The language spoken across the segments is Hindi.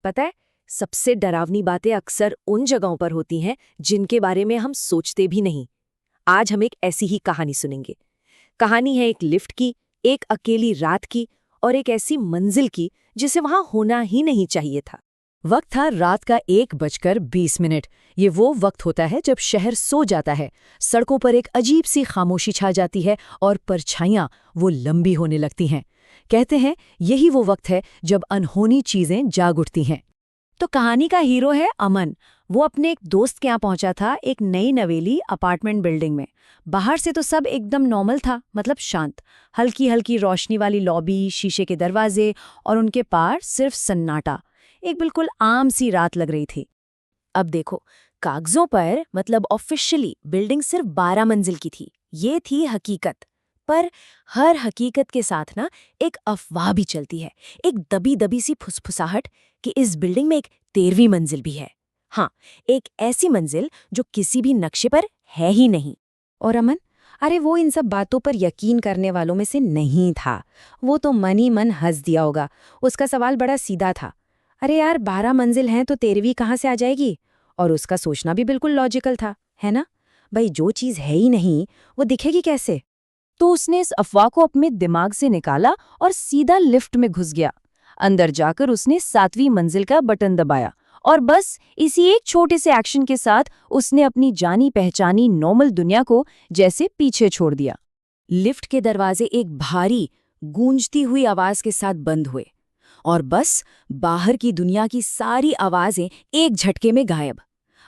पता है, सबसे डरावनी बातें अक्सर उन जगहों पर होती हैं जिनके बारे में हम सोचते भी नहीं। आज हम एक ऐसी ही कहानी सुनेंगे। कहानी है एक लिफ्ट की, एक अकेली रात की और एक ऐसी मंजिल की जिसे वहां होना ही नहीं चाहिए था। वक्त था रात का 1:20। ये वो वक्त होता है जब शहर सो जाता है, सड़कों पर एक अजीब सी खामोशी छा जाती है और परछाइयां वो लंबी होने लगती हैं। कहते हैं यही वो वक्त है जब अनहोनी चीजें जाग उठती हैं। तो कहानी का हीरो है अमन। वो अपने एक दोस्त के यहाँ पहुंचा था, एक नई नवेली अपार्टमेंट बिल्डिंग में। बाहर से तो सब एकदम नॉर्मल था, मतलब शांत। हल्की हल्की रोशनी वाली लॉबी, शीशे के दरवाजे और उनके पार सिर्फ सन्नाटा। एक बिल्कुल आम सी रात लग रही थी। अब देखो, कागजों पर मतलब ऑफिशियली बिल्डिंग सिर्फ 12 मंजिल की थी। ये थी हकीकत। पर हर हकीकत के साथ ना एक अफवाह भी चलती है, एक दबी दबी सी फुसफुसाहट कि इस बिल्डिंग में एक 13वीं मंजिल भी है। हाँ, एक ऐसी मंजिल जो किसी भी नक्शे पर है ही नहीं। और अमन, अरे वो इन सब बातों पर यकीन करने वालों में से नहीं था। वो तो मन ही मन हंस दिया होगा। उसका सवाल बड़ा सीधा था। अरे यार, 12 मंजिल हैं तो 13वीं कहाँ से आ जाएगी? और उसका सोचना भी बिल्कुल लॉजिकल था, है ना? भाई, जो चीज़ है ही नहीं वो दिखेगी कैसे? तो उसने इस अफवाह को अपने दिमाग से निकाला और सीधा लिफ्ट में घुस गया। अंदर जाकर उसने 7वीं मंजिल का बटन दबाया और बस इसी एक छोटे से एक्शन के साथ उसने अपनी जानी पहचानी नॉर्मल दुनिया को जैसे पीछे छोड़ दिया। लिफ्ट के दरवाजे एक भारी गूंजती हुई आवाज के साथ बंद हुए और बस बाहर की दुनिया की सारी आवाजें एक झटके में गायब।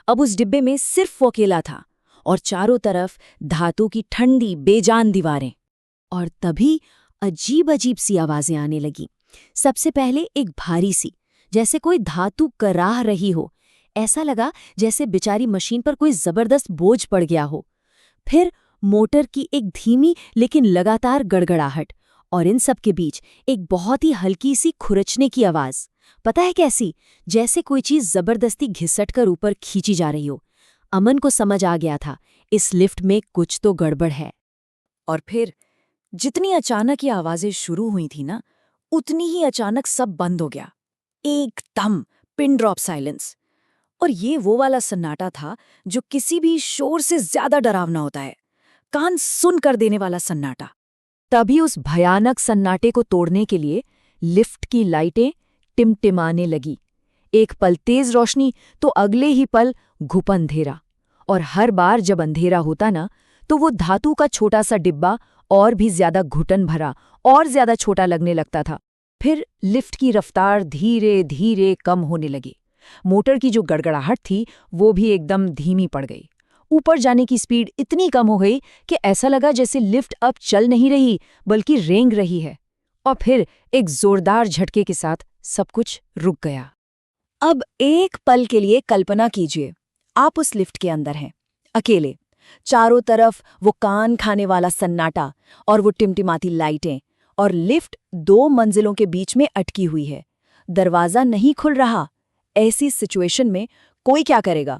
अब उस डिब्बे में सिर्फ वो अकेला था और चारों तरफ धातु की ठंडी बेजान दीवारें। और तभी अजीब अजीब सी आवाजें आने लगी। सबसे पहले एक भारी सी, जैसे कोई धातु कराह रही हो। ऐसा लगा जैसे बेचारी मशीन पर कोई जबरदस्त बोझ पड़ गया हो। फिर मोटर की एक धीमी लेकिन लगातार गड़गड़ाहट, और इन सब के बीच एक बहुत ही हल्की सी खुरचने की आवाज। पता है कैसी? जैसे कोई चीज जबरदस्ती घिसट कर ऊपर खींची जा रही हो। अमन को समझ आ गया था, इस लिफ्ट में कुछ तो गड़बड़ है। और फिर जितनी अचानक ये आवाजें शुरू हुई थी ना, उतनी ही अचानक सब बंद हो गया। एकदम पिन ड्रॉप साइलेंस। और ये वो वाला सन्नाटा था जो किसी भी शोर से ज्यादा डरावना होता है। कान सुन कर देने वाला सन्नाटा। तभी उस भयानक सन्नाटे को तोड़ने के लिए लिफ्ट की लाइटें टिमटिमाने लगी। एक पल तेज रोशनी तो अगले ही पल घुप अंधेरा। और हर बार जब अंधेरा होता ना, तो वो धातु का छोटा सा डिब्बा और भी ज्यादा घुटन भरा और ज्यादा छोटा लगने लगता था। फिर लिफ्ट की रफ्तार धीरे धीरे कम होने लगी। मोटर की जो गड़गड़ाहट थी वो भी एकदम धीमी पड़ गई। ऊपर जाने की स्पीड इतनी कम हो गई कि ऐसा लगा जैसे लिफ्ट अब चल नहीं रही बल्कि रेंग रही है। और फिर एक जोरदार झटके के साथ सब कुछ रुक गया। अब एक पल के लिए कल्पना कीजिए, आप उस लिफ्ट के अंदर हैं, अकेले। चारों तरफ वो कान खाने वाला सन्नाटा और वो टिमटिमाती लाइटें, और लिफ्ट 2 मंजिलों के बीच में अटकी हुई है। दरवाजा नहीं खुल रहा। ऐसी सिचुएशन में कोई क्या करेगा?